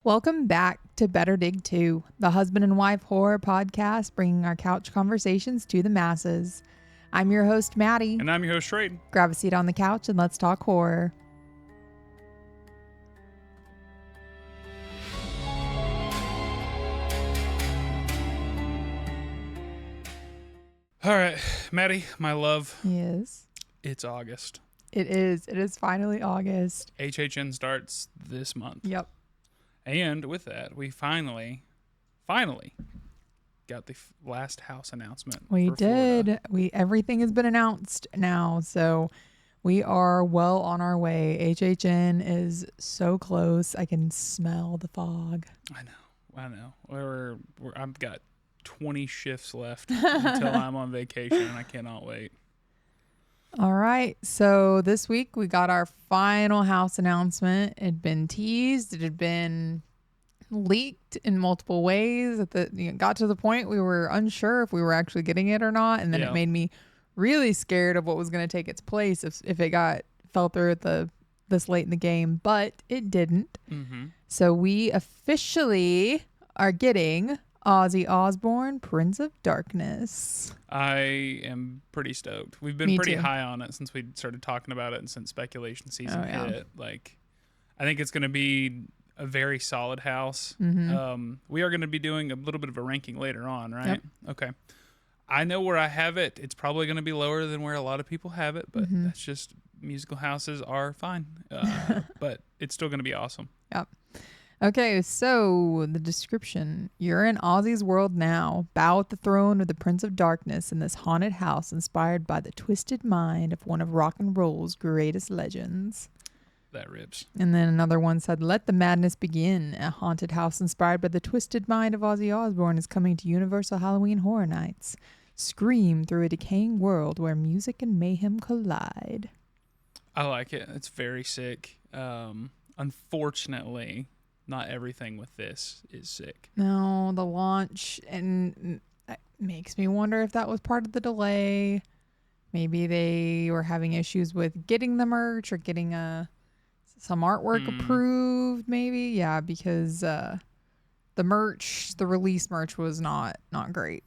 Welcome back to Better Dig 2, the husband and wife horror podcast bringing our couch conversations to the masses. I'm your host, Maddie. And I'm your host, Trade. Grab a seat on the couch and let's talk horror. All right, Maddie, my love. Yes. It's August. It is. It is finally August. HHN starts this month. Yep. And with that, we finally got the last house announcement. We for did. Florida. Everything has been announced now, so we are well on our way. HHN is so close. I can smell the fog. I know. I've got 20 shifts left until I'm on vacation, and I cannot wait. All right. So this week we got our final house announcement. It had been teased. It had been leaked in multiple ways. Got to the point we were unsure if we were actually getting it or not. And then it made me really scared of what was going to take its place if it fell through at this late in the game. But it didn't. Mm-hmm. So we officially are getting Ozzy Osbourne, Prince of Darkness. I am pretty stoked. We've been pretty high on it since we started talking about it and since speculation season hit. I think it's going to be a very solid house. Mm-hmm. We are going to be doing a little bit of a ranking later on, right? Yep. Okay. I know where I have it. It's probably going to be lower than where a lot of people have it, but that's just musical houses are fine. But it's still going to be awesome. Yep. Okay, so the description. You're in Ozzy's world now. Bow at the throne of the Prince of Darkness in this haunted house inspired by the twisted mind of one of rock and roll's greatest legends. That rips. And then another one said, let the madness begin. A haunted house inspired by the twisted mind of Ozzy Osbourne is coming to Universal Halloween Horror Nights. Scream through a decaying world where music and mayhem collide. I like it. It's very sick. Unfortunately, not everything with this is sick. No, the launch, and it makes me wonder if that was part of the delay. Maybe they were having issues with getting the merch or getting some artwork approved, maybe. Yeah, because the release merch was not great.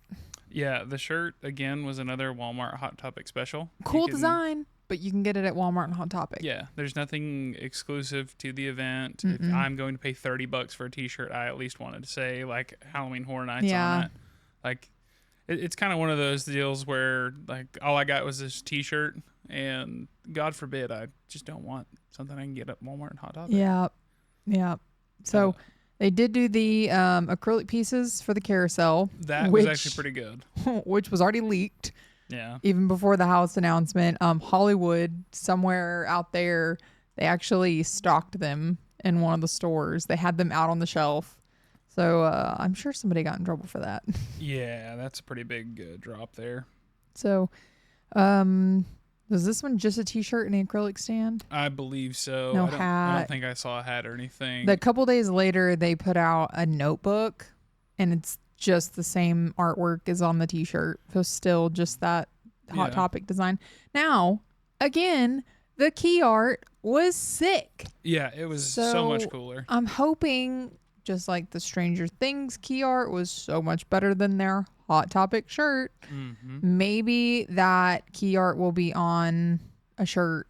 Yeah, the shirt, again, was another Walmart Hot Topic special. Cool design, but you can get it at Walmart and Hot Topic. Yeah, there's nothing exclusive to the event. If I'm going to pay $30 for a t-shirt, I at least wanted to say, like, Halloween Horror Nights on it. Like, it's kind of one of those deals where, like, all I got was this t-shirt, and God forbid, I just don't want something I can get at Walmart and Hot Topic. Yeah. So they did do the acrylic pieces for the carousel. That was actually pretty good. Which was already leaked. Yeah. Even before the house announcement. Hollywood, somewhere out there, they actually stocked them in one of the stores. They had them out on the shelf. So I'm sure somebody got in trouble for that. Yeah, that's a pretty big drop there. So was this one just a t-shirt and an acrylic stand? I believe so. No hat. I don't think I saw a hat or anything. A couple days later, they put out a notebook, and it's just the same artwork as on the t-shirt. So still just that Hot Topic design. Now, again, the key art was sick. Yeah, it was so much cooler. I'm hoping, just like the Stranger Things key art was so much better than their Hot Topic shirt. Maybe that key art will be on a shirt,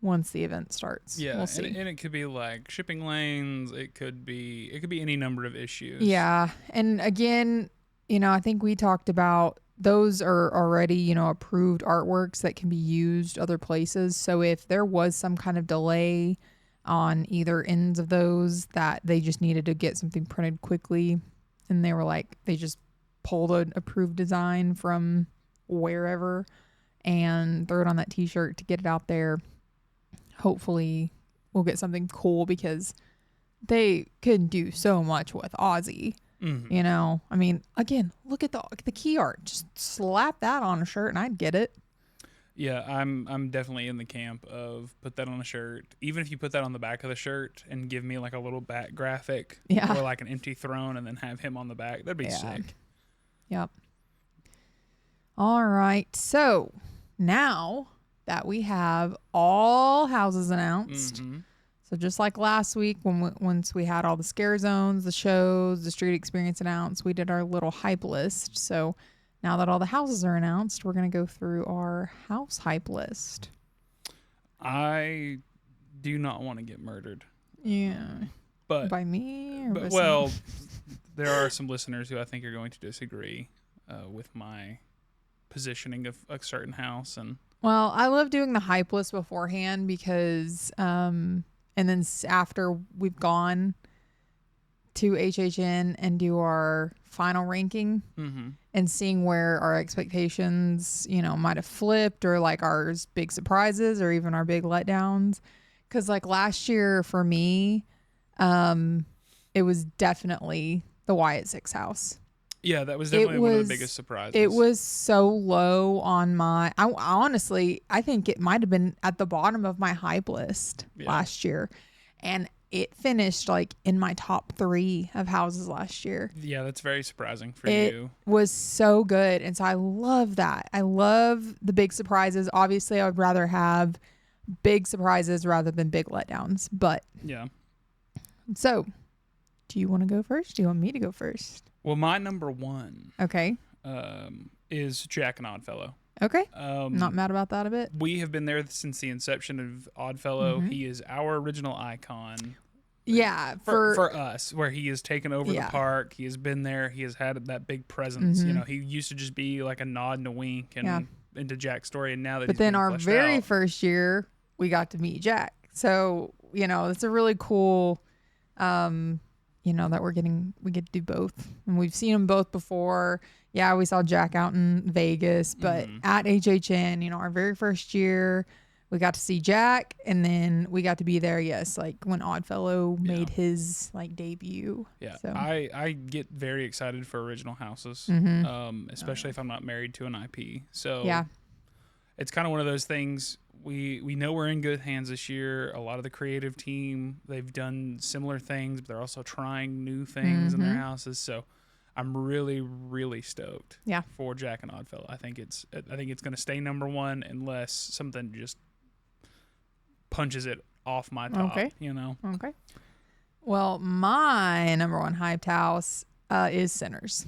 once the event starts. Yeah, we'll see. And it could be like shipping lanes. It could be any number of issues. Yeah, and again, I think we talked about those are already, approved artworks that can be used other places. So if there was some kind of delay on either ends of those that they just needed to get something printed quickly, and they just pulled an approved design from wherever and throw it on that t-shirt to get it out there. Hopefully we'll get something cool because they could do so much with Ozzy. I mean, again, look at the key art. Just slap that on a shirt and I'd get it. Yeah, I'm definitely in the camp of put that on a shirt. Even if you put that on the back of the shirt and give me like a little back graphic or like an empty throne and then have him on the back, that'd be sick. Yep. All right. So now that we have all houses announced, So just like last week, once we had all the scare zones, the shows, the street experience announced, we did our little hype list. So now that all the houses are announced, we're going to go through our house hype list. I do not want to get murdered. Yeah. But by me? Or but well, there are some listeners who I think are going to disagree with my positioning of a certain house. Well, I love doing the hype list beforehand because, and then after we've gone to HHN and do our final ranking and seeing where our expectations, might have flipped, or like our big surprises or even our big letdowns. Because like last year for me, it was definitely the Wyatt Six house. Yeah, that was definitely one of the biggest surprises. It was so low on my... honestly, I think it might have been at the bottom of my hype list last year. And it finished like in my top 3 of houses last year. Yeah, that's very surprising for you. It was so good. And so I love that. I love the big surprises. Obviously, I would rather have big surprises rather than big letdowns. But yeah. So, do you want to go first? Do you want me to go first? Well, my number 1 is Jack and Oddfellow. Okay. Not mad about that a bit. We have been there since the inception of Oddfellow. He is our original icon. Yeah. For us, where he has taken over the park. He has been there. He has had that big presence. He used to just be like a nod and a wink into Jack's story. And now that our very first year, we got to meet Jack. So, it's a really cool... that we get to do both, and we've seen them both before. Yeah, we saw Jack out in Vegas, but at HHN, our very first year, we got to see Jack, and then we got to be there. Yes, like when Oddfellow made his like debut. Yeah, so. I get very excited for original houses, especially if I'm not married to an IP. So yeah, it's kind of one of those things. We know we're in good hands this year. A lot of the creative team, they've done similar things, but they're also trying new things in their houses. So I'm really, really stoked for Jack and Oddfellow. I think it's going to stay number 1 unless something just punches it off my top. Okay. Okay. Well, my number 1 hyped house is Sinners.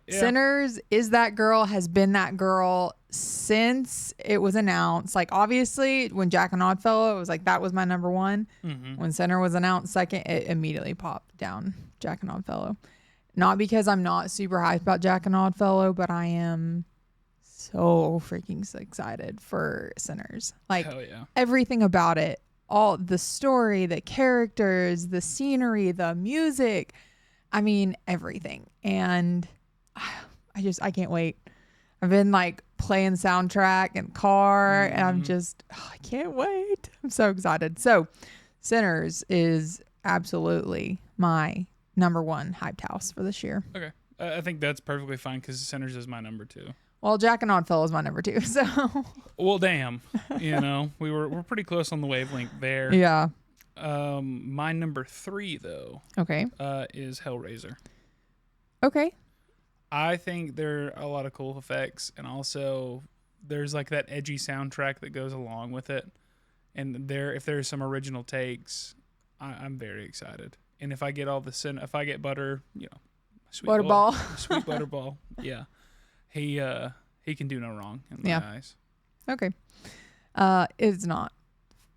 Sinners is that girl, has been that girl since it was announced. Like, obviously, when Jack and Oddfellow, it was like that was my number 1. When Sinner was announced second, it immediately popped down Jack and Oddfellow. Not because I'm not super hyped about Jack and Oddfellow, but I am so freaking excited for Sinners. Like, everything about it, all the story, the characters, the scenery, the music. I mean, everything. And I can't wait. I've been like playing soundtrack in car and I'm just, I can't wait. I'm so excited. So Sinners is absolutely my number 1 hyped house for this year. Okay. I think that's perfectly fine because Sinners is my number 2. Well, Jack and Oddfellow is my number 2. So. Well, damn. We're pretty close on the wavelength there. Yeah. My number 3 though. Okay. Is Hellraiser. Okay. I think there are a lot of cool effects, and also there's like that edgy soundtrack that goes along with it. And if there's some original takes, I'm very excited. And if I get if I get Butter, sweet Butterball, sweet Butterball, yeah, he can do no wrong in my eyes. Okay, it's not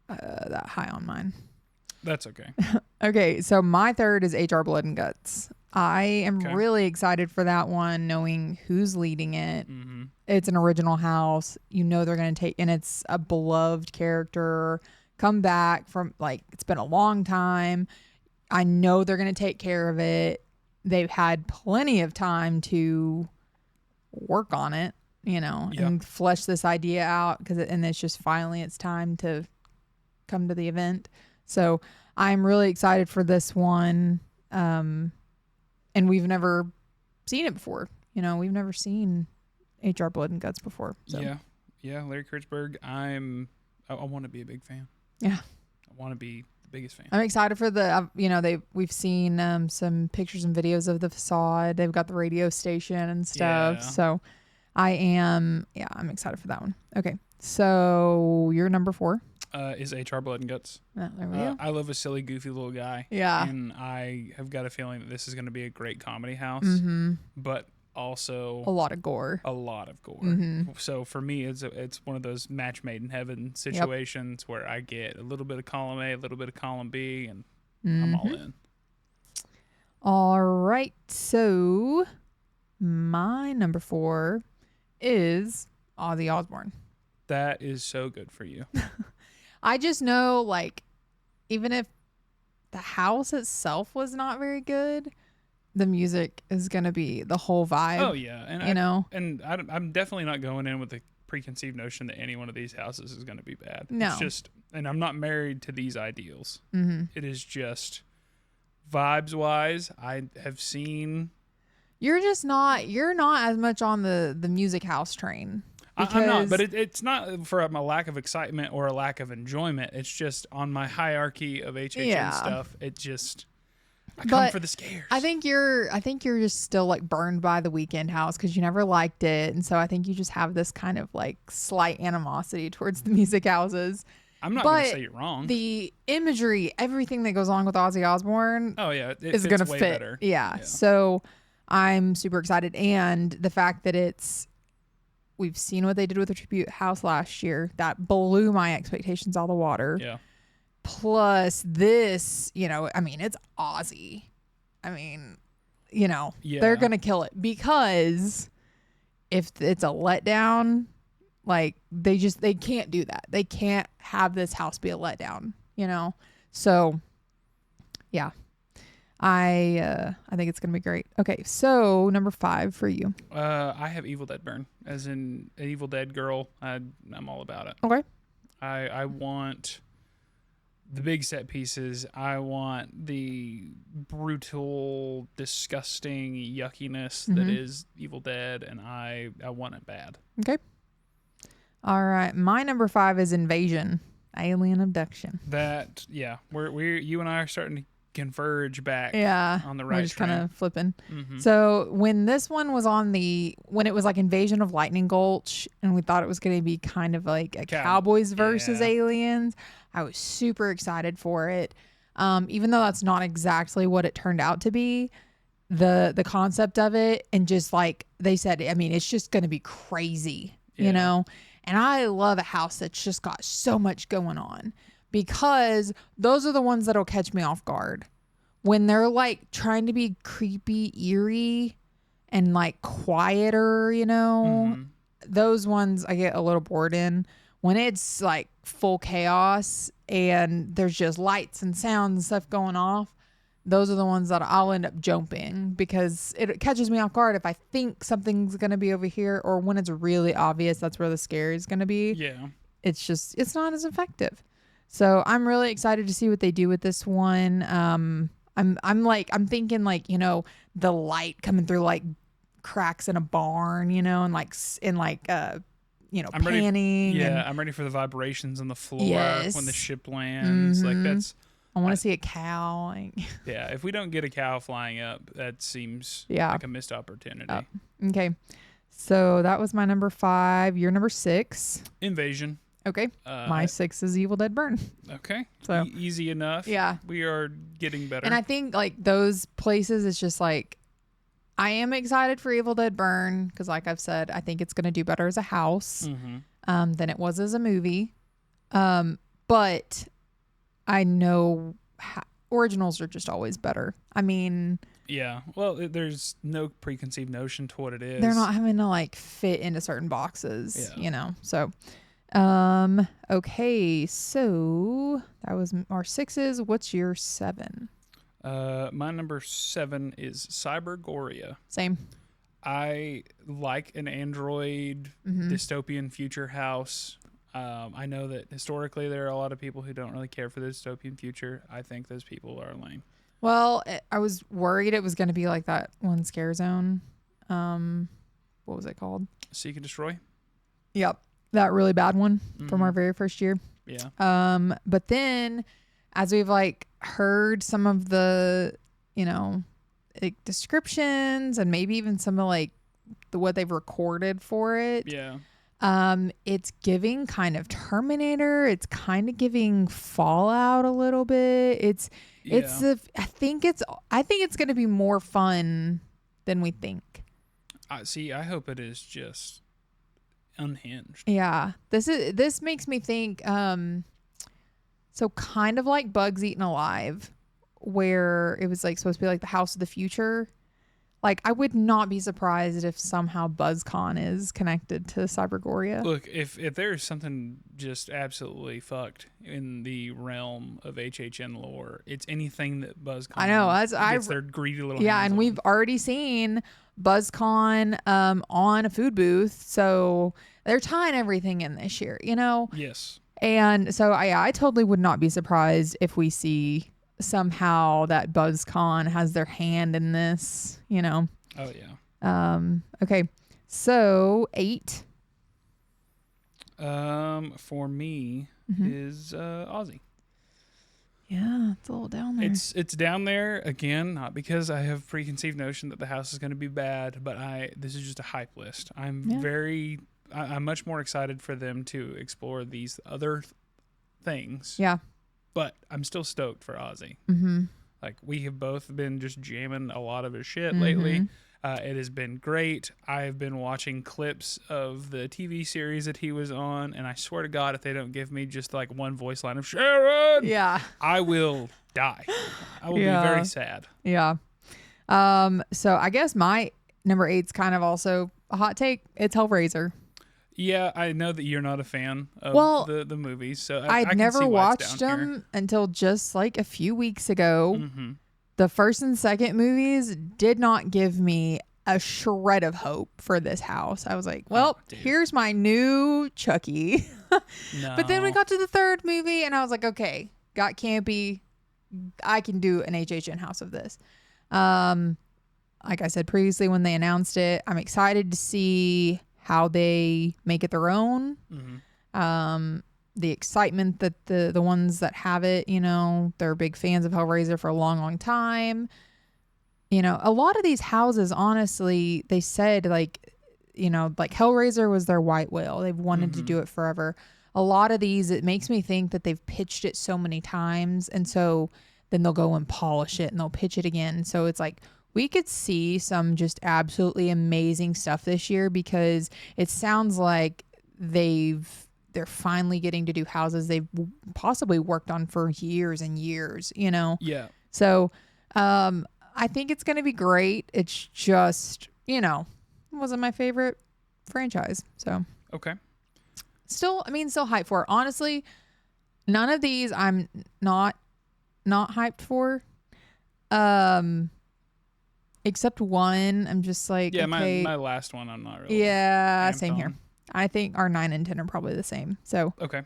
that high on mine. That's okay. Okay, so my 3rd is HR Blood and Guts. I am really excited for that one, knowing who's leading it. It's an original house. They're going to take, and it's a beloved character, come back from, like, it's been a long time. I know they're going to take care of it. They've had plenty of time to work on it, and flesh this idea out, and it's just finally it's time to come to the event. So I'm really excited for this one. And we've never seen it before. We've never seen HR Blood and Guts before. So. Yeah. Larry Kurtzberg. I want to be a big fan. Yeah. I want to be the biggest fan. I'm excited for we've seen some pictures and videos of the facade. They've got the radio station and stuff. Yeah. So I'm excited for that one. Okay. So you're number 4. is HR Blood and Guts. Oh, there we go. I love a silly, goofy little guy. Yeah. And I have got a feeling that this is going to be a great comedy house, but also A lot of gore. a lot of gore. Mm-hmm. So for me, it's one of those match made in heaven situations where I get a little bit of column A, a little bit of column B, and I'm all in. All right. So my number 4 is Ozzy Osbourne. That is so good for you. I just know, like, even if the house itself was not very good, the music is going to be the whole vibe. Oh, yeah. And I'm definitely not going in with a preconceived notion that any one of these houses is going to be bad. No. It's just, and I'm not married to these ideals. Mm-hmm. It is just vibes wise. I have seen. You're not as much on the music house train. I'm not, but it's not for a lack of excitement or a lack of enjoyment. It's just on my hierarchy of HHN stuff. It just, I come for the scares. I think you're just still like burned by the Weekend house because you never liked it, and so I think you just have this kind of like slight animosity towards the music houses. I'm not going to say you're wrong. The imagery, everything that goes on with Ozzy Osbourne, is going to fit. Better. Yeah. So I'm super excited, and the fact that we've seen what they did with the tribute house last year. That blew my expectations out of the water. Yeah. Plus this, I mean, it's Ozzy. I mean, they're going to kill it because if it's a letdown, like they can't do that. They can't have this house be a letdown, So yeah. I think it's gonna be great. Okay, so number 5 for you. I have Evil Dead Burn, as in an Evil Dead girl. I'm all about it. Okay. I want the big set pieces. I want the brutal, disgusting yuckiness that is Evil Dead, and I want it bad. Okay. All right, my number 5 is Invasion, Alien Abduction. That you and I are starting to converge back on the right we're just kind of flipping. Mm-hmm. So when this one was when it was like Invasion of Lightning Gulch and we thought it was going to be kind of like a Cowboys versus Aliens, I was super excited for it. Even though that's not exactly what it turned out to be, the concept of it, and just like they said, I mean, it's just going to be crazy, and I love a house that's just got so much going on. Because those are the ones that'll catch me off guard. When they're like trying to be creepy, eerie, and like quieter, those ones I get a little bored in. When it's like full chaos and there's just lights and sounds and stuff going off, those are the ones that I'll end up jumping because it catches me off guard if I think something's going to be over here, or when it's really obvious that's where the scare is going to be. Yeah. It's not as effective. So I'm really excited to see what they do with this one. I'm thinking like, the light coming through like cracks in a barn, and like panning. I'm ready for the vibrations on the floor when the ship lands. Like that's. I want to see a cow. Yeah, if we don't get a cow flying up, that seems like a missed opportunity. Okay, so that was my number 5. Your number 6. Invasion. Okay. My 6 is Evil Dead Burn. Okay. So easy enough. Yeah. We are getting better. And I think like those places, it's just like, I am excited for Evil Dead Burn because like I've said, I think it's going to do better as a house than it was as a movie. But I know originals are just always better. I mean... Yeah. Well, there's no preconceived notion to what it is. They're not having to like fit into certain boxes, So... okay, so that was our 6s. What's your 7? My number 7 is Cybergoria. Same. I like an android dystopian future house. I know that historically there are a lot of people who don't really care for the dystopian future. I think those people are lame. Well, I was worried it was going to be like that one Scare Zone. What was it called? Seek and Destroy? Yep. That really bad one from our very first year. Yeah. But then as we've like heard some of the, like descriptions and maybe even some of like what they've recorded for it. Yeah. It's giving kind of Terminator. It's kind of giving Fallout a little bit. Yeah. I think it's going to be more fun than we think. I hope it is just unhinged. Yeah. This makes me think so kind of like Bugs Eaten Alive, where it was like supposed to be like the house of the future. Like, I would not be surprised if somehow BuzzCon is connected to Cybergoria. Look, if there's something just absolutely fucked in the realm of HHN lore, it's anything that BuzzCon I know. gets their greedy little yeah, hands and on. we've already seen BuzzCon on a food booth, so they're tying everything in this year, you know? Yes. And so I totally would not be surprised if we see somehow that BuzzCon has their hand in this, you know. Oh yeah. Okay. So 8. For me is Ozzy. Yeah, it's a little down there. It's down there again, not because I have preconceived notion that the house is going to be bad, but this is just a hype list. I'm much more excited for them to explore these other things. Yeah. But I'm still stoked for Ozzy. Mm-hmm. Like, we have both been just jamming a lot of his shit lately. It has been great. I've been watching clips of the TV series that he was on, and I swear to God, if they don't give me just like one voice line of Sharon, I will die. I will be very sad. Yeah. So I guess my number 8's kind of also a hot take. It's Hellraiser. Yeah, I know that you're not a fan of the movies, so I I'd can never see why watched it's down them here. until just like a few weeks ago. Mm-hmm. The first and second movies did not give me a shred of hope for this house. I was like, well, here's my new Chucky. No. But then we got to the third movie and I was like, okay, got campy. I can do an HHN house of this. Like I said previously when they announced it, I'm excited to see how they make it their own. Mm-hmm. The excitement that the ones that have it, you know, they're big fans of Hellraiser for a long, long time. You know, a lot of these houses, honestly, they said like, you know, like Hellraiser was their white whale. They've wanted to do it forever. A lot of these, it makes me think that they've pitched it so many times. And so then they'll go and polish it and they'll pitch it again. So it's like, we could see some just absolutely amazing stuff this year because it sounds like they're finally getting to do houses they've possibly worked on for years and years, you know? Yeah. So, I think it's going to be great. It's just, you know, it wasn't my favorite franchise. So, okay. Still hyped for it. Honestly, none of these I'm not hyped for. Except one. I'm just like, yeah, okay. my last one I'm not really. Yeah, same here. I think our 9 and 10 are probably the same. So, okay.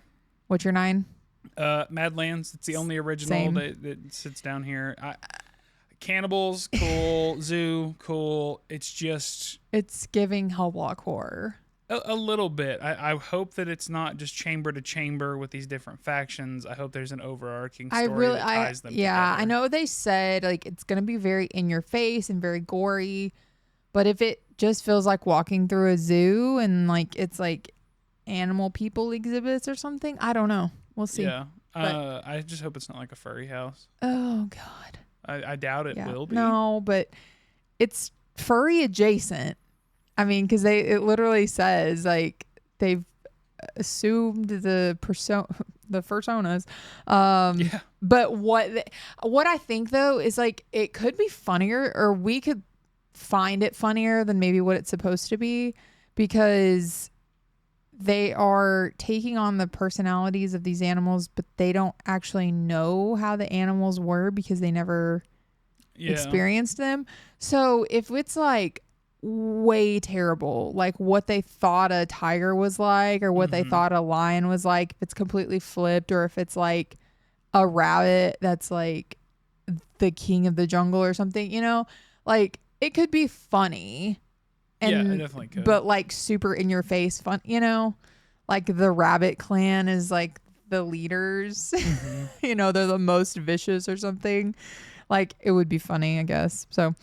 What's your 9? Madlands. It's the only original that sits down here. Cannibals, cool. Zoo, cool. It's giving Hellblock horror. A little bit. I hope that it's not just chamber to chamber with these different factions. I hope there's an overarching story that ties them together. I know they said like it's going to be very in your face and very gory, but if it just feels like walking through a zoo and like it's like animal people exhibits or something, I don't know. We'll see. Yeah. I just hope it's not like a furry house. Oh God. I doubt it will be. No, but it's furry adjacent. I mean, because it literally says like they've assumed the personas. Yeah. But what I think though is like it could be funnier, or we could find it funnier than maybe what it's supposed to be, because they are taking on the personalities of these animals, but they don't actually know how the animals were because they never experienced them. So if it's like way terrible, like what they thought a tiger was like, or what they thought a lion was like, if it's completely flipped, or if it's like a rabbit that's like the king of the jungle or something, you know, like it could be funny. And, yeah, it definitely could. But like super in your face fun, you know, like the rabbit clan is like the leaders, you know, they're the most vicious or something. Like it would be funny, I guess. So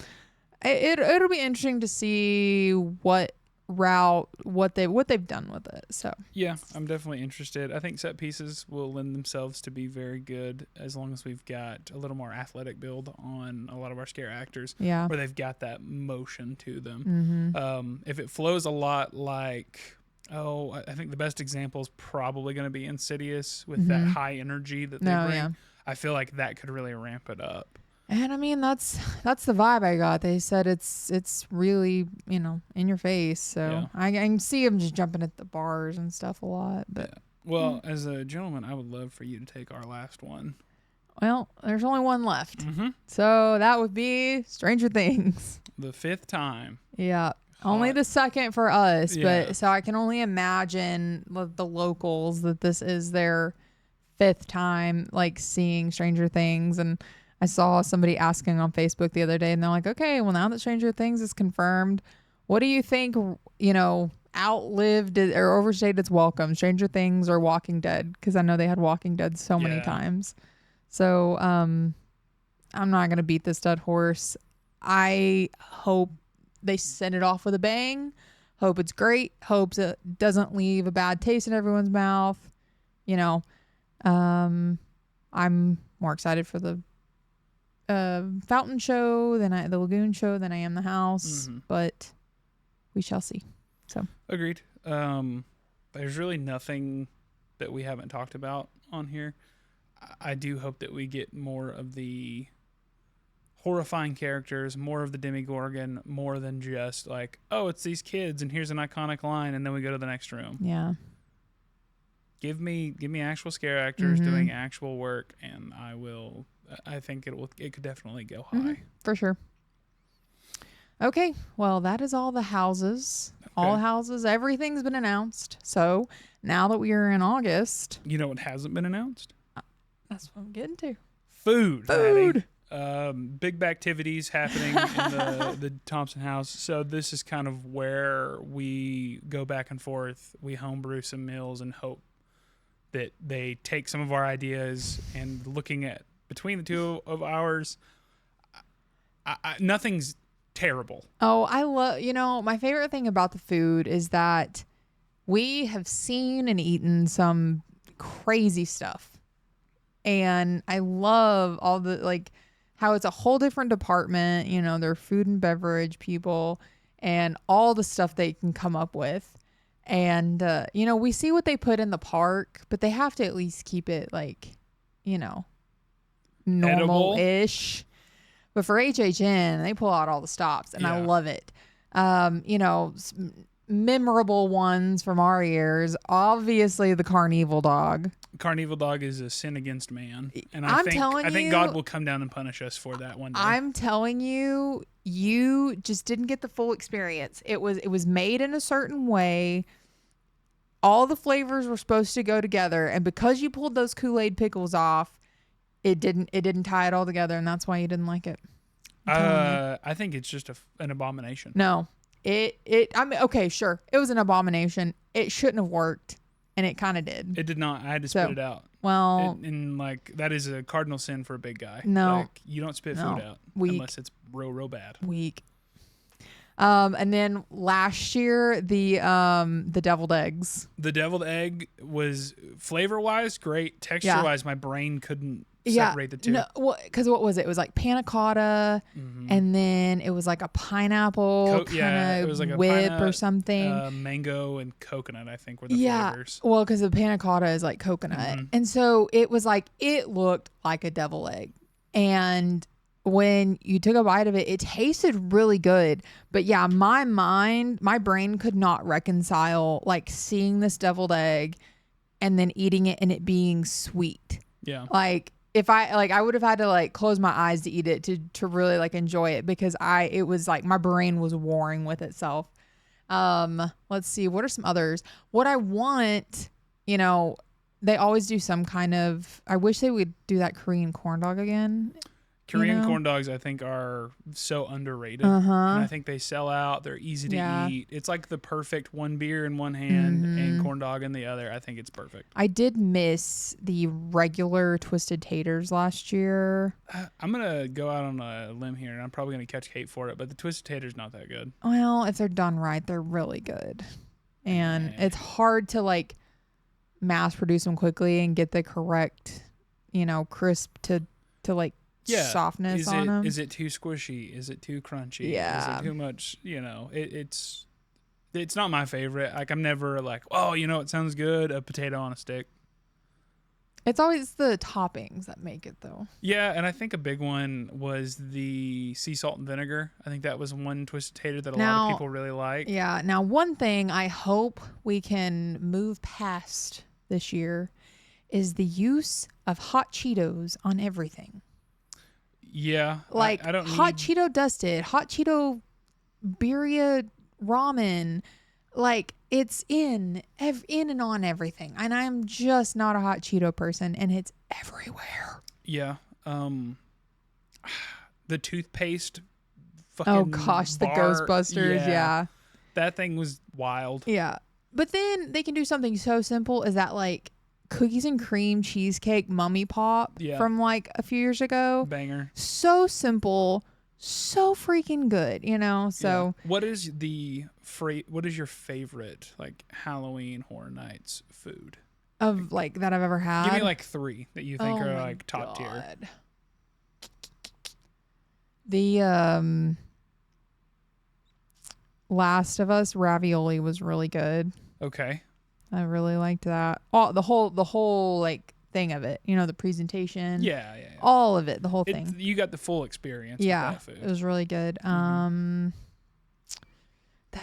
it'll be interesting to see what route, what they've done with it. So yeah, I'm definitely interested. I think set pieces will lend themselves to be very good as long as we've got a little more athletic build on a lot of our scare actors, yeah. where they've got that motion to them. Mm-hmm. If it flows a lot like, I think the best example is probably going to be Insidious with that high energy that they bring. Yeah. I feel like that could really ramp it up. And I mean, that's the vibe I got. They said it's really, in your face. So Yeah. I can see them just jumping at the bars and stuff a lot. But Yeah. Well, as a gentleman, I would love for you to take our last one. well, there's only one left. So that would be Stranger Things. The fifth time. Yeah. Hot. Only the second for us, Yeah. but so I can only imagine the locals that this is their fifth time like seeing Stranger Things. And I saw somebody asking on Facebook the other day, and they're like, okay, well, now that Stranger Things is confirmed, what do you think, outlived or overstayed its welcome, Stranger Things or Walking Dead? Because I know they had Walking Dead so many times. So I'm not going to beat this dead horse. I hope they send it off with a bang. Hope it's great. Hopes it doesn't leave a bad taste in everyone's mouth. I'm more excited for the fountain show the lagoon show than I am the house, but we shall see. So agreed. There's really nothing that we haven't talked about on here. I do hope that we get more of the horrifying characters, more of the Demogorgon, more than just like, oh, it's these kids and here's an iconic line and then we go to the next room. Yeah. Give me actual scare actors doing actual work, and I think it could definitely go high. For sure. Okay, well, that is all the houses. Okay. All houses, everything's been announced. So now that we are in August, you know what hasn't been announced? That's what I'm getting to. Food. Big activities happening in the Thompson house. So this is kind of where we go back and forth. We homebrew some meals and hope that they take some of our ideas, and looking at between the two of ours, nothing's terrible. Oh, I love, my favorite thing about the food is that we have seen and eaten some crazy stuff. And I love all the, how it's a whole different department, they're food and beverage people and all the stuff they can come up with. And, we see what they put in the park, but they have to at least keep it normal-ish. But for HHN, they pull out all the stops, and I love it. Memorable ones from our years, obviously the Carnival dog. Carnival dog is a sin against man, and I think God will come down and punish us for that one day. I'm telling you, you just didn't get the full experience. It was made in a certain way. All the flavors were supposed to go together, and because you pulled those Kool-Aid pickles off, it didn't tie it all together, and that's why you didn't like it. I think it's just an abomination. No. Okay, sure. It was an abomination. It shouldn't have worked, and it kind of did. It did not. I had to spit it out. Well, that is a cardinal sin for a big guy. No. You don't spit food out unless it's real bad. Weak. And then last year, the deviled eggs. The deviled egg was flavor-wise great. Texture-wise, my brain couldn't separate the two. No, because what was it? It was like panna cotta, and then it was like a pineapple kind of whip or something. Mango and coconut, I think, were the flavors. Well, because the panna cotta is like coconut. And so it was like, it looked like a deviled egg. And when you took a bite of it, it tasted really good. But yeah, my brain could not reconcile like seeing this deviled egg and then eating it and it being sweet. Yeah. Like if I would have had to like close my eyes to eat it to really like enjoy it, because it was like my brain was warring with itself. Let's see, what are some others? What I want, they always do some kind of, I wish they would do that Korean corn dog again. Korean corn dogs, I think, are so underrated. Uh-huh. And I think they sell out. They're easy to eat. It's like the perfect one beer in one hand and corn dog in the other. I think it's perfect. I did miss the regular twisted taters last year. I'm going to go out on a limb here, and I'm probably going to catch hate for it, but the twisted tater's not that good. Well, if they're done right, they're really good. And it's hard to, like, mass produce them quickly and get the correct, crisp to like, softness on them. Is it too squishy? Is it too crunchy? Yeah. Is it too much? It's not my favorite. Like, I'm never like, oh, it sounds good, a potato on a stick. It's always the toppings that make it, though. Yeah, and I think a big one was the sea salt and vinegar. I think that was one twisted tater that a lot of people really like. Yeah. Now, one thing I hope we can move past this year is the use of hot Cheetos on everything. Yeah. Like, I don't hot need... Cheeto dusted, hot Cheeto birria ramen. Like, it's in and on everything. And I'm just not a hot Cheeto person, and it's everywhere. Yeah. The toothpaste fucking Oh, gosh, the Ghostbusters. Yeah. That thing was wild. Yeah. But then they can do something so simple as that, like, cookies and cream cheesecake mummy pop from, like, a few years ago. Banger. So simple. So freaking good, So what is your favorite, like, Halloween Horror Nights food of, like, that I've ever had? Give me like 3 that you think are like top tier. The Last of Us ravioli was really good. Okay. I really liked that. The whole like thing of it, the presentation. Yeah. All of it, the whole thing. You got the full experience. Yeah, with that food. It was really good. That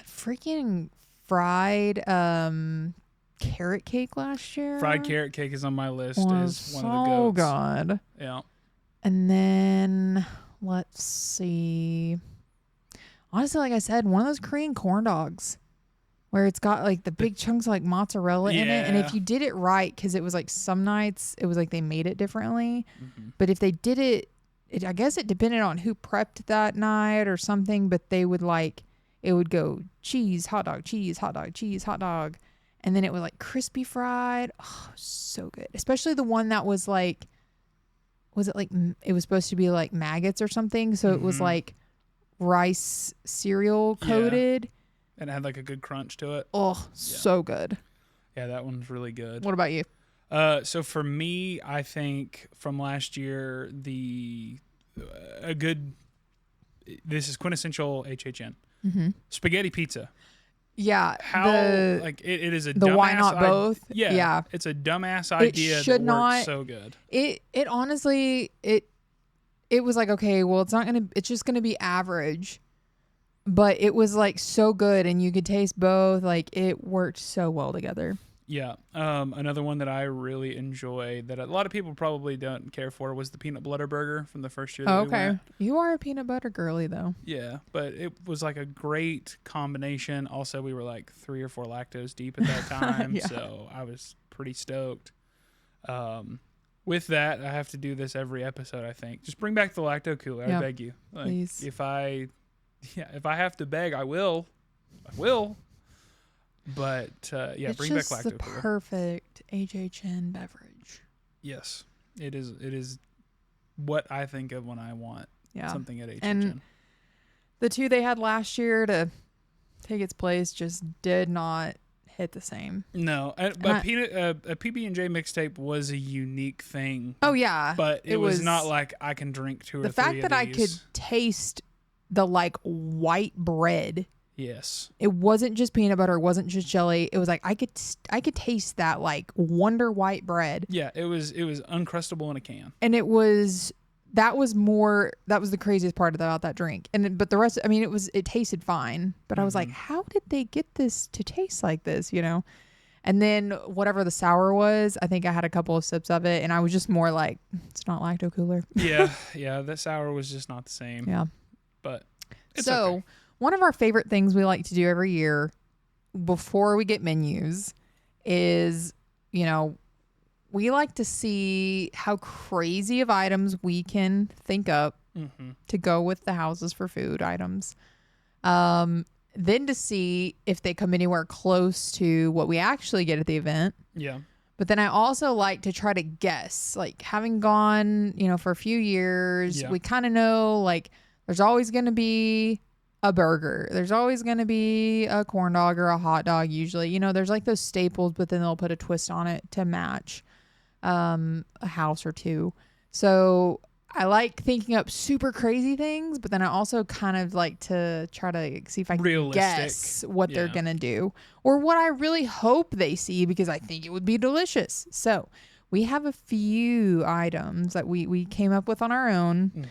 freaking fried carrot cake last year. Fried carrot cake is on my list. Was is one of the goats. So good. Yeah. And then let's see. Honestly, like I said, one of those Korean corn dogs. Where it's got like the big chunks of like mozzarella in it. And if you did it right, because it was like some nights, it was like they made it differently. Mm-hmm. But if they did it, I guess it depended on who prepped that night or something. But they would like, it would go cheese, hot dog, cheese, hot dog, cheese, hot dog. And then it was like crispy fried. Oh, so good. Especially the one that was like, was supposed to be like maggots or something. So it was like rice cereal coated. Yeah. And it had like a good crunch to it. Oh, so good. Yeah, that one's really good. What about you? So for me, I think from last year, this is quintessential HHN. Mm-hmm. Spaghetti pizza. Yeah. It is a the dumbass why not both? Yeah. It's a dumbass idea that works so good. It honestly, it was like, okay, well, it's just gonna be average. But it was like so good, and you could taste both. Like, it worked so well together. Yeah. Another one that I really enjoy that a lot of people probably don't care for was the peanut butter burger from the first year that we went. You are a peanut butter girly, though. Yeah, but it was like a great combination. Also, we were like 3 or 4 lactose deep at that time, so I was pretty stoked. With that, I have to do this every episode, I think. Just bring back the lacto cooler, I beg you. Like, please. If I have to beg, I will. But bring back lacto cooler. It's just the perfect HHN beverage. Yes, it is. It is what I think of when I want something at HHN. And the 2 they had last year to take its place just did not hit the same. No, but a PB&J mixtape was a unique thing. Oh yeah, but it was not like I can drink 2 or 3 of these. The fact that I could taste the like white bread. Yes. It wasn't just peanut butter. It wasn't just jelly. It was like I could taste that like Wonder White bread. Yeah, it was uncrustable in a can. And that was the craziest part about that drink. But the rest, I mean, it tasted fine. But I was like, how did they get this to taste like this? And then whatever the sour was, I think I had a couple of sips of it, and I was just more like, it's not lacto cooler. yeah, that sour was just not the same. Yeah. But it's okay. One of our favorite things we like to do every year before we get menus is, we like to see how crazy of items we can think up to go with the houses for food items. Then to see if they come anywhere close to what we actually get at the event. Yeah. But then I also like to try to guess, like having gone, for a few years, we kind of know like there's always going to be a burger. There's always going to be a corn dog or a hot dog usually. There's like those staples, but then they'll put a twist on it to match a house or two. So I like thinking up super crazy things, but then I also kind of like to try to see if I can guess what they're going to do or what I really hope they see because I think it would be delicious. So we have a few items that we came up with on our own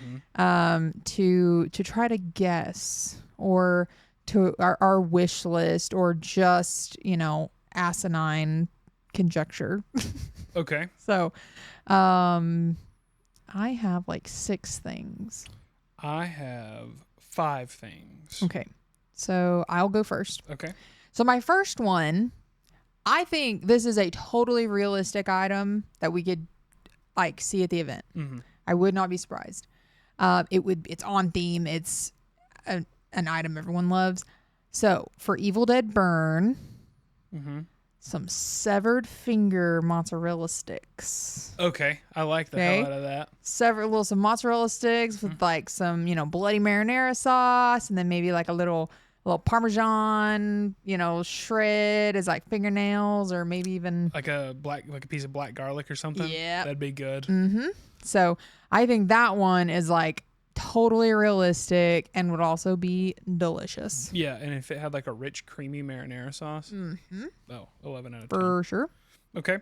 to try to guess or to our wish list or just, asinine conjecture. Okay. So, I have like 6 things. I have 5 things. Okay. So I'll go first. Okay. So my first one, I think this is a totally realistic item that we could like see at the event. I would not be surprised. It's on theme. It's an item everyone loves. So for Evil Dead Burn, some severed finger mozzarella sticks. Okay, I like the hell out of that. Some mozzarella sticks with like some, bloody marinara sauce, and then maybe like a little Parmesan, shred as like fingernails, or maybe even like a piece of black garlic or something. Yeah, that'd be good. So I think that one is like totally realistic and would also be delicious. Yeah, and if it had like a rich, creamy marinara sauce, 11 out of 10. For sure. Okay.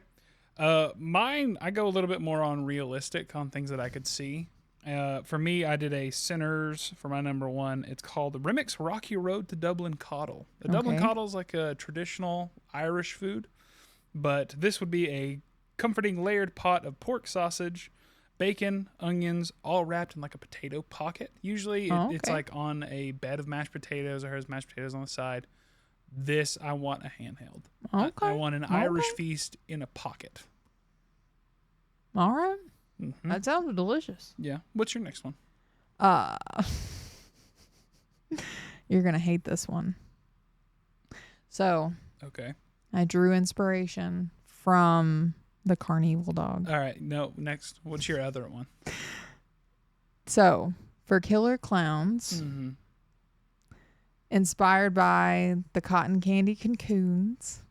Mine, I go a little bit more on realistic on things that I could see. For me, I did a Sinners for my number 1. It's called the Remix Rocky Road to Dublin Coddle. The Dublin Coddle is like a traditional Irish food, but this would be a comforting layered pot of pork sausage, bacon, onions, all wrapped in like a potato pocket. Usually it's like on a bed of mashed potatoes or has mashed potatoes on the side. This, I want a handheld. I want an Irish feast in a pocket. All right. That sounds delicious. Yeah. What's your next one? You're going to hate this one. So. Okay. I drew inspiration from the carnival dog. All right. No, next. What's your other one? So, for Killer Clowns, inspired by the cotton candy cocoons,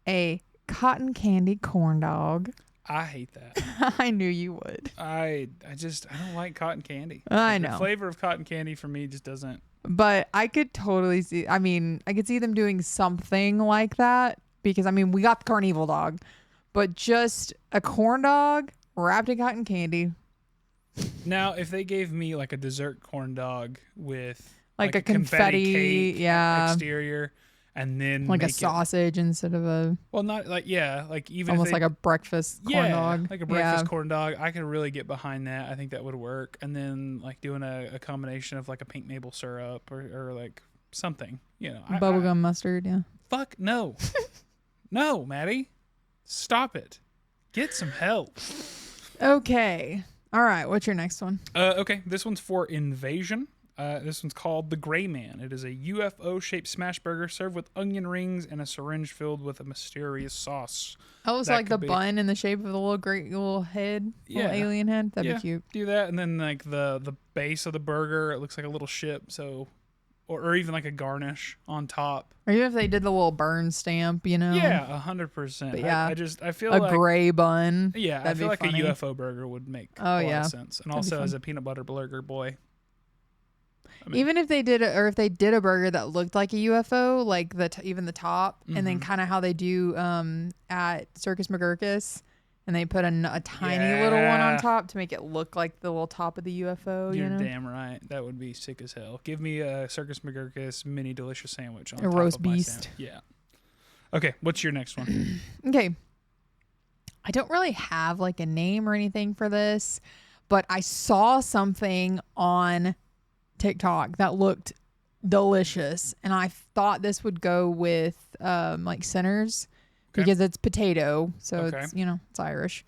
a cotton candy corn dog. I hate that. I knew you would. I don't like cotton candy. I know. The flavor of cotton candy for me just doesn't. But I could totally see, I could see them doing something like that because, we got the carnival dog. But just a corn dog wrapped in cotton candy. Now, if they gave me like a dessert corn dog with like a confetti cake exterior, and then like a sausage instead of a not like like even almost like a breakfast corn dog, like a breakfast corn dog, I could really get behind that. I think that would work. And then like doing a combination of like a pink maple syrup or like something, bubblegum mustard. Yeah. Fuck no, no, Maddie. Stop it. Get some help. Okay. All right. What's your next one? Okay. This one's for Invasion. This one's called The Gray Man. It is a UFO-shaped smash burger served with onion rings and a syringe filled with a mysterious sauce. Oh, it's like the bun in the shape of the little head, little alien head. That'd be cute. Do that, and then like the base of the burger, it looks like a little ship. So. Or even like a garnish on top. Or even if they did the little burn stamp, Yeah, 100%. Yeah, I feel like a gray bun. Yeah, I feel like funny. A UFO burger would make a lot of sense. And also as a peanut butter burger boy. Even if they did a burger that looked like a UFO, like even the top, and then kind of how they do at Circus McGurkus. And they put a tiny little one on top to make it look like the little top of the UFO. You're damn right. That would be sick as hell. Give me a Circus McGurkus mini delicious sandwich on a top roast of my beast. Yeah. Okay, what's your next one? Okay. I don't really have like a name or anything for this, but I saw something on TikTok that looked delicious, and I thought this would go with like Sinners. Because it's potato, so it's it's Irish.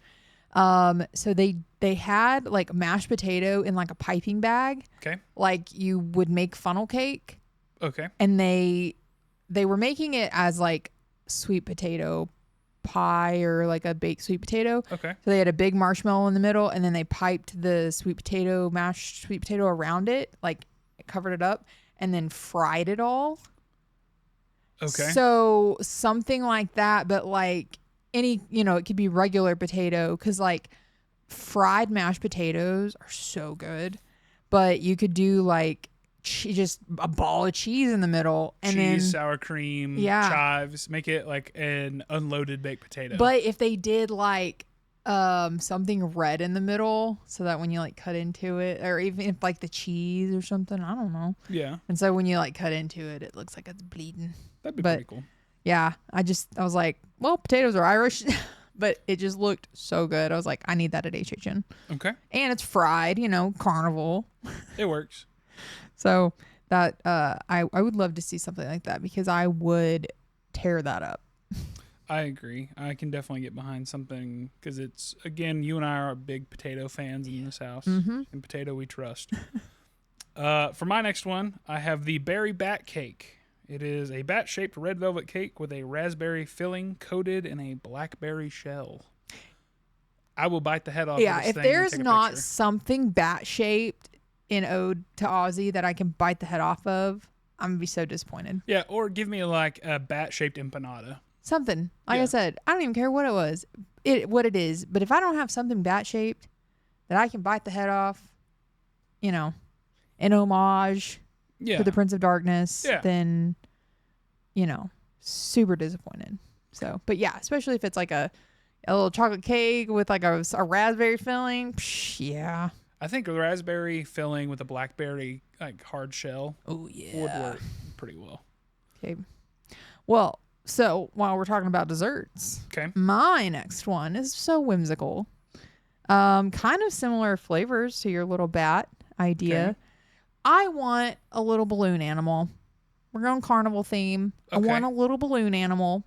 So they had like mashed potato in like a piping bag, Okay. like you would make funnel cake, Okay. and they were making it as like sweet potato pie or like a baked sweet potato. Okay. So they had a big marshmallow in the middle, and then they piped the mashed sweet potato around it, like covered it up, and then fried it all. Okay. So something like that, but like any, it could be regular potato, because like fried mashed potatoes are so good, but you could do like just a ball of cheese in the middle, and cheese, then sour cream, yeah, chives. Make it like an unloaded baked potato. but if they did like something red in the middle, so that when you like cut into it, or even if like the cheese or something, I don't know. Yeah. And so when you like cut into it, it looks like it's bleeding. That'd be pretty cool. Yeah, I was like, well, potatoes are Irish, but it just looked so good. I was like, I need that at HHN. Okay. And it's fried, carnival. It works. So that I would love to see something like that, because I would tear that up. I agree. I can definitely get behind something, because it's, again, you and I are big potato fans in this house. Mm-hmm. And potato we trust. For my next one, I have the berry bat cake. It is a bat-shaped red velvet cake with a raspberry filling coated in a blackberry shell. I will bite the head off. Yeah, of this if thing there's and take a not picture. something bat-shaped in Ode to Ozzy that I can bite the head off of, I'm gonna be so disappointed. Yeah, or give me like a bat-shaped empanada. Something. Like Yeah. I said, I don't even care what what it is. But if I don't have something bat-shaped that I can bite the head off, in homage Yeah. to the Prince of Darkness, Yeah. then, super disappointed. So, but yeah, especially if it's like a little chocolate cake with like a raspberry filling. Psh, yeah. I think a raspberry filling with a blackberry like hard shell Oh, yeah. would work pretty well. Okay. Well, so while we're talking about desserts, Okay. my next one is so whimsical. Kind of similar flavors to your little bat idea. Okay. I want a little balloon animal. We're going carnival theme. Okay. I want a little balloon animal.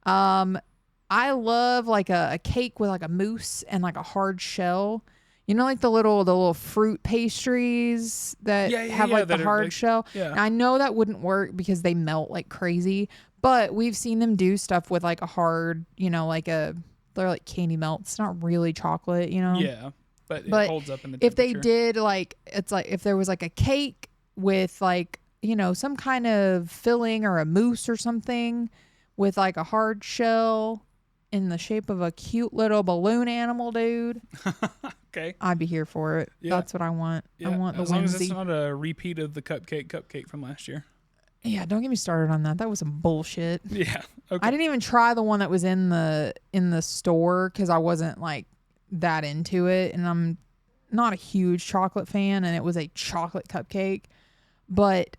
I love like a cake with like a mousse and like a hard shell. Like the little fruit pastries that have like the hard shell. Yeah. And I know that wouldn't work because they melt like crazy, but we've seen them do stuff with like a hard, they're like candy melt. It's not really chocolate, Yeah. But it holds up in the temperature. If they did like, it's like if there was like a cake with like, some kind of filling or a mousse or something with like a hard shell in the shape of a cute little balloon animal, dude. Okay. I'd be here for it. Yeah. That's what I want. Yeah. I want the as long as whimsy. it's not a repeat of the cupcake from last year. Yeah, don't get me started on that. That was some bullshit. Yeah. Okay. I didn't even try the one that was in the store because I wasn't like that into it, and I'm not a huge chocolate fan, and it was a chocolate cupcake. But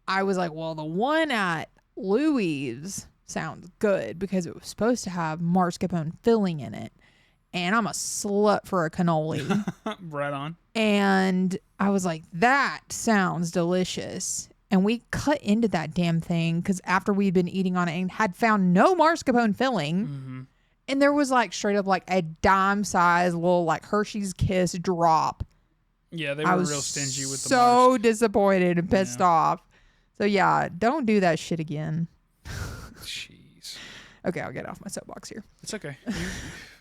I was like, well, the one at Louis sounds good because it was supposed to have mascarpone filling in it, and I'm a slut for a cannoli. Right on. And I was like, that sounds delicious. And we cut into that damn thing because after we'd been eating on it and had found no mascarpone filling, Mm-hmm. and there was like straight up like a dime size little like Hershey's Kiss drop. Yeah, they I were was real stingy with the so disappointed and pissed Yeah. off. So yeah, don't do that shit again. Jeez. Okay, I'll get off my soapbox here. It's okay.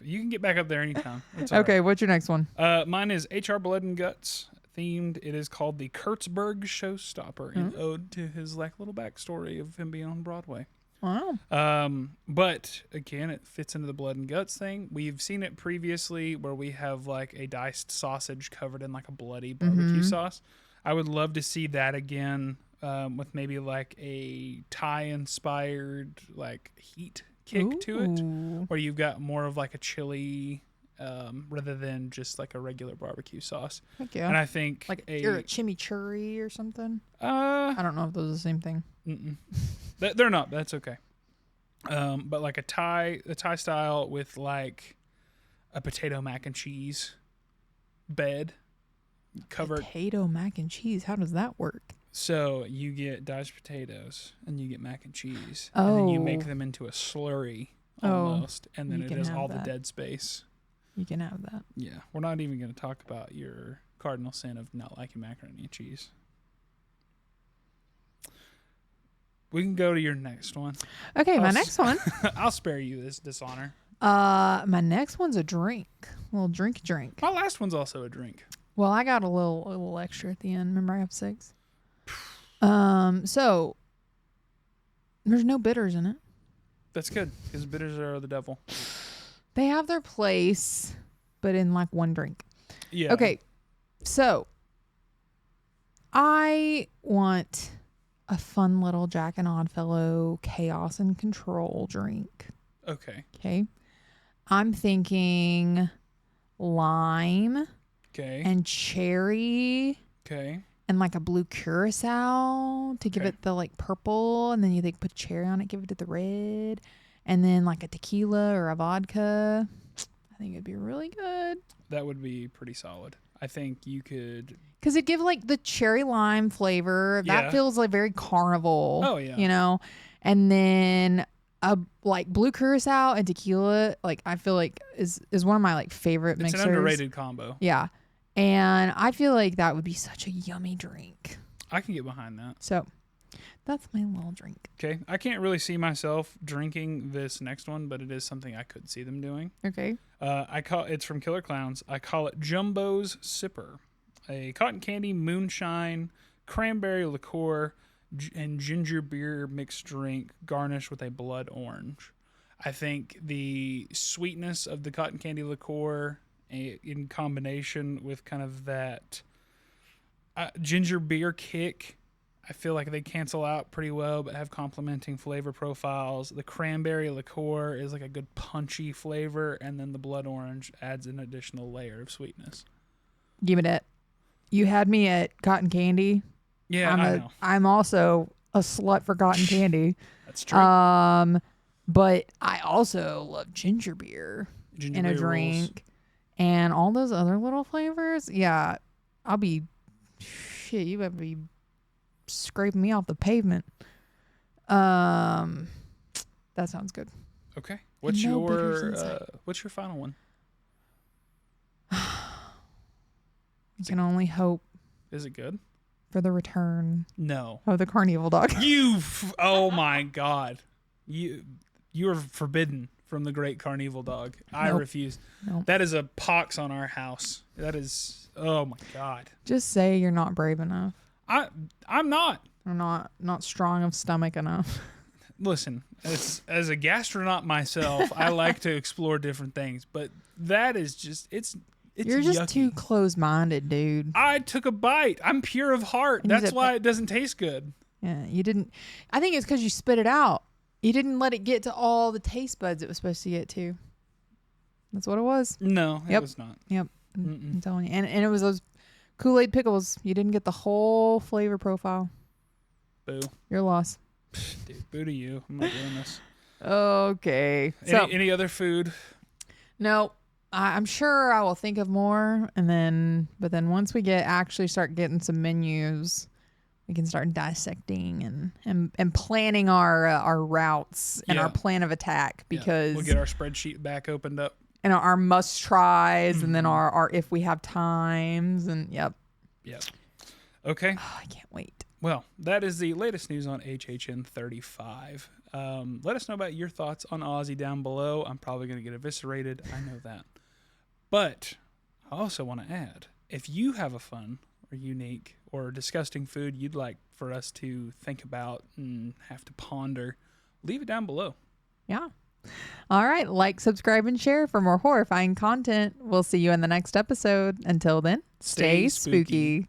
You can get back up there anytime. It's all Okay, what's your next one? right. Mine is HR Blood and Guts themed. It is called the Kurtzberg Showstopper, an ode to his like little backstory of him being on Broadway. Wow. But again, it fits into the blood and guts thing. We've seen it previously where we have like a diced sausage covered in like a bloody barbecue sauce. I would love to see that again, with maybe like a Thai inspired like heat kick to it, Ooh. where you've got more of like a chili, rather than just like a regular barbecue sauce. Heck yeah. And I think Like or a chimichurri or something. I don't know if those are the same thing. Mm-mm. They're not. That's okay. But like a Thai style with like a potato mac and cheese bed covered. Potato mac and cheese. How does that work? So you get diced potatoes and you get mac and cheese, and then you make them into a slurry almost, and then you it can has have all that. the dead space. You can have that. Yeah, we're not even going to talk about your cardinal sin of not liking macaroni and cheese. We can go to your next one. Okay, my next one. I'll spare you this dishonor. My next one's a drink. A little drink. My last one's also a drink. Well, I got a little extra at the end. Remember, I have 6. So there's no bitters in it. That's good, because bitters are the devil. They have their place, but in like one drink. Yeah. Okay, so I want a fun little Jack and Oddfellow chaos and control drink. Okay. Okay. I'm thinking lime. Okay. And cherry. Okay. And like a blue curacao to give it the like purple, and then you put cherry on it, give it the red, and then like a tequila or a vodka. I think it'd be really good. That would be pretty solid. I think you could, because it give like the cherry lime flavor that feels like very carnival. Oh yeah, you know, and then a like blue curacao and tequila. Like I feel like is one of my like favorite mixers. It's an underrated combo. Yeah. And I feel like that would be such a yummy drink. I can get behind that. So that's my little drink. Okay. I can't really see myself drinking this next one, but it is something I could see them doing. Okay. It's from Killer Clowns. I call it Jumbo's Sipper. A cotton candy, moonshine, cranberry liqueur, and ginger beer mixed drink garnished with a blood orange. I think the sweetness of the cotton candy liqueur in combination with kind of that ginger beer kick, I feel like they cancel out pretty well, but have complementing flavor profiles. The cranberry liqueur is like a good punchy flavor, and then the blood orange adds an additional layer of sweetness. Give me that. You had me at cotton candy. Yeah, I know. I'm also a slut for cotton candy. That's true. But I also love ginger beer in a drink. Rules. And all those other little flavors, yeah, I'll be, shit, you better be scraping me off the pavement. That sounds good. Okay. What's your final one? You can only hope. Is it good? For the return. No. Of the carnival dog. Oh my God. You are forbidden from the great carnival dog. I refuse. Nope. That is a pox on our house. That is, oh my God. Just say you're not brave enough. I'm not. I'm not strong of stomach enough. Listen, as a gastronaut myself, I like to explore different things, but that is just, it's you're just yucky. too close-minded, dude. I took a bite. I'm pure of heart. And that's why it doesn't taste good. Yeah, you didn't. I think it's because you spit it out. You didn't let it get to all the taste buds it was supposed to get to. That's what it was. No, it was not. Yep. I'm telling you. And it was those Kool-Aid pickles. You didn't get the whole flavor profile. Boo. Your loss. Dude, boo to you. I'm not doing this. Okay. Any other food? No. I'm sure I will think of more, but then once we start getting some menus, we can start dissecting and planning our routes and our plan of attack, because we'll get our spreadsheet back opened up and our must tries and then our if we have times and yep. Okay. Oh, I can't wait. Well, that is the latest news on HHN 35. Let us know about your thoughts on Ozzy down below. I'm probably going to get eviscerated. I know that. But I also want to add, if you have a fun or unique or disgusting food you'd like for us to think about and have to ponder, leave it down below. Yeah. All right. Like, subscribe, and share for more horrifying content. We'll see you in the next episode. Until then, stay spooky.